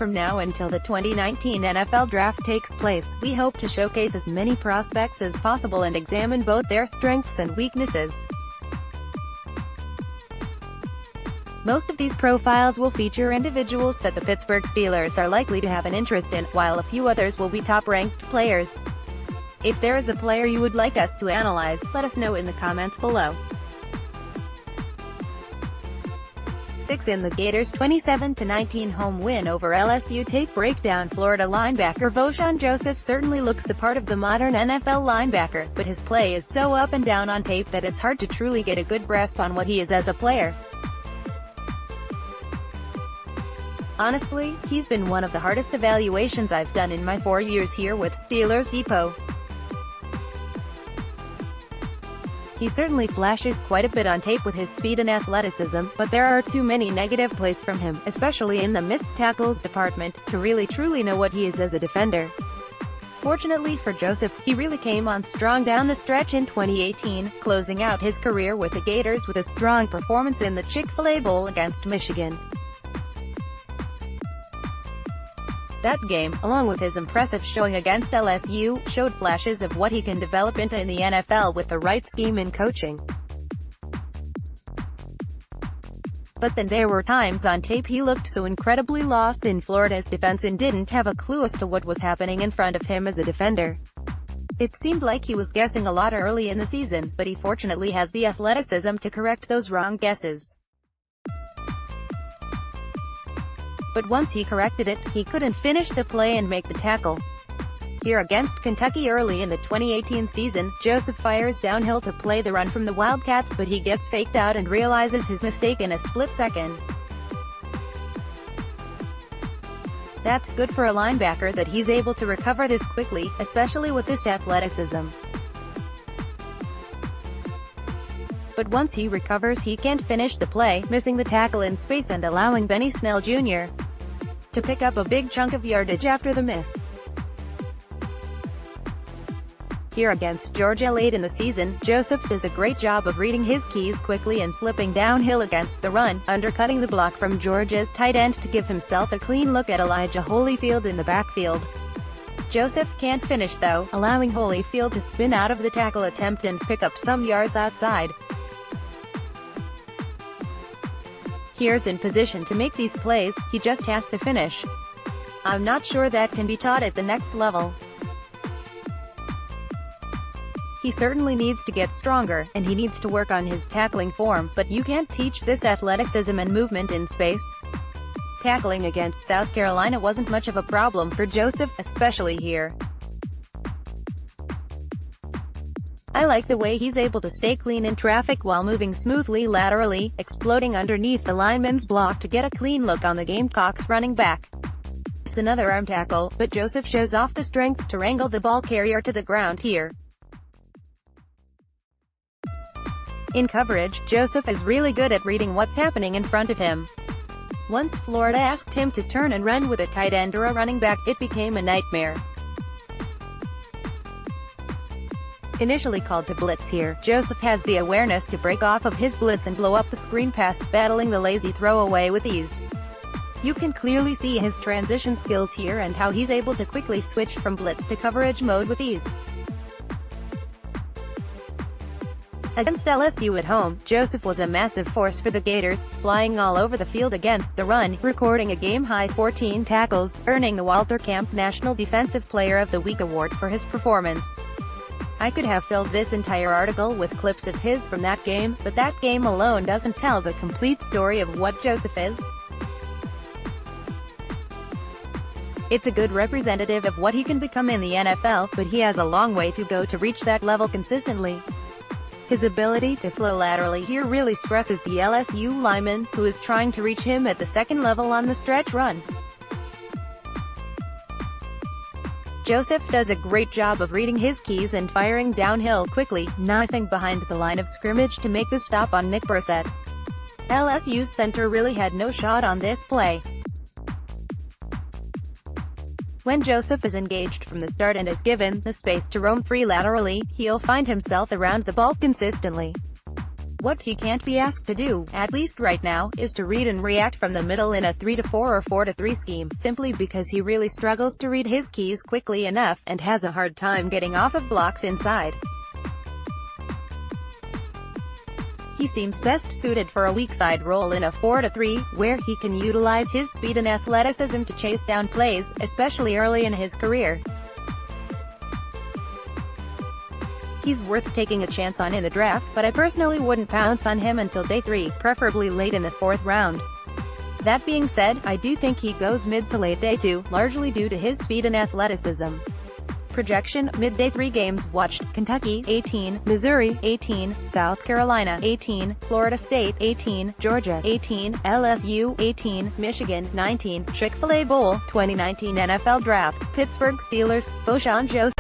from now until the 2019 NFL Draft takes place, we hope to showcase as many prospects as possible and examine both their strengths and weaknesses. Most of these profiles will feature individuals that the Pittsburgh Steelers are likely to have an interest in, while a few others will be top-ranked players. If there is a player you would like us to analyze, let us know in the comments below. 6 in the Gators' 27-19 home win over LSU. Tape breakdown. Florida linebacker Vosean Joseph certainly looks the part of the modern NFL linebacker, but his play is so up and down on tape that it's hard to truly get a good grasp on what he is as a player. Honestly, he's been one of the hardest evaluations I've done in my 4 years here with Steelers Depot. He certainly flashes quite a bit on tape with his speed and athleticism, but there are too many negative plays from him, especially in the missed tackles department, to really truly know what he is as a defender. Fortunately for Joseph, he really came on strong down the stretch in 2018, closing out his career with the Gators with a strong performance in the Chick-fil-A Bowl against Michigan. That game, along with his impressive showing against LSU, showed flashes of what he can develop into in the NFL with the right scheme and coaching. But then there were times on tape he looked so incredibly lost in Florida's defense and didn't have a clue as to what was happening in front of him as a defender. It seemed like he was guessing a lot early in the season, but he fortunately has the athleticism to correct those wrong guesses. But once he corrected it, he couldn't finish the play and make the tackle. Here against Kentucky early in the 2018 season, Joseph fires downhill to play the run from the Wildcats, but he gets faked out and realizes his mistake in a split second. That's good for a linebacker that he's able to recover this quickly, especially with this athleticism. But once he recovers, he can't finish the play, missing the tackle in space and allowing Benny Snell Jr. to pick up a big chunk of yardage after the miss. Here against Georgia late in the season, Joseph does a great job of reading his keys quickly and slipping downhill against the run, undercutting the block from Georgia's tight end to give himself a clean look at Elijah Holyfield in the backfield. Joseph can't finish though, allowing Holyfield to spin out of the tackle attempt and pick up some yards outside. Here's in position to make these plays, he just has to finish. I'm not sure that can be taught at the next level. He certainly needs to get stronger, and he needs to work on his tackling form, but you can't teach this athleticism and movement in space. Tackling against South Carolina wasn't much of a problem for Joseph, especially here. I like the way he's able to stay clean in traffic while moving smoothly laterally, exploding underneath the lineman's block to get a clean look on the Gamecocks running back. It's another arm tackle, but Joseph shows off the strength to wrangle the ball carrier to the ground here. In coverage, Joseph is really good at reading what's happening in front of him. Once Florida asked him to turn and run with a tight end or a running back, it became a nightmare. Initially called to blitz here, Joseph has the awareness to break off of his blitz and blow up the screen pass, battling the lazy throwaway with ease. You can clearly see his transition skills here and how he's able to quickly switch from blitz to coverage mode with ease. Against LSU at home, Joseph was a massive force for the Gators, flying all over the field against the run, recording a game-high 14 tackles, earning the Walter Camp National Defensive Player of the Week award for his performance. I could have filled this entire article with clips of his from that game, but that game alone doesn't tell the complete story of what Joseph is. It's a good representative of what he can become in the NFL, but he has a long way to go to reach that level consistently. His ability to flow laterally here really stresses the LSU lineman, who is trying to reach him at the second level on the stretch run. Joseph does a great job of reading his keys and firing downhill quickly, knifing behind the line of scrimmage to make the stop on Nick Brissett. LSU's center really had no shot on this play. When Joseph is engaged from the start and is given the space to roam free laterally, he'll find himself around the ball consistently. What he can't be asked to do, at least right now, is to read and react from the middle in a 3-4 or 4-3 scheme, simply because he really struggles to read his keys quickly enough, and has a hard time getting off of blocks inside. He seems best suited for a weak side role in a 4-3, where he can utilize his speed and athleticism to chase down plays, especially early in his career. He's worth taking a chance on in the draft, but I personally wouldn't pounce on him until day 3, preferably late in the 4th round. That being said, I do think he goes mid to late day 2, largely due to his speed and athleticism. Projection: mid-day 3 games watched: Kentucky 18, Missouri 18, South Carolina 18, Florida State 18, Georgia 18, LSU 18, Michigan 19, Chick-fil-A Bowl 2019 NFL Draft, Pittsburgh Steelers, Vosean Joseph.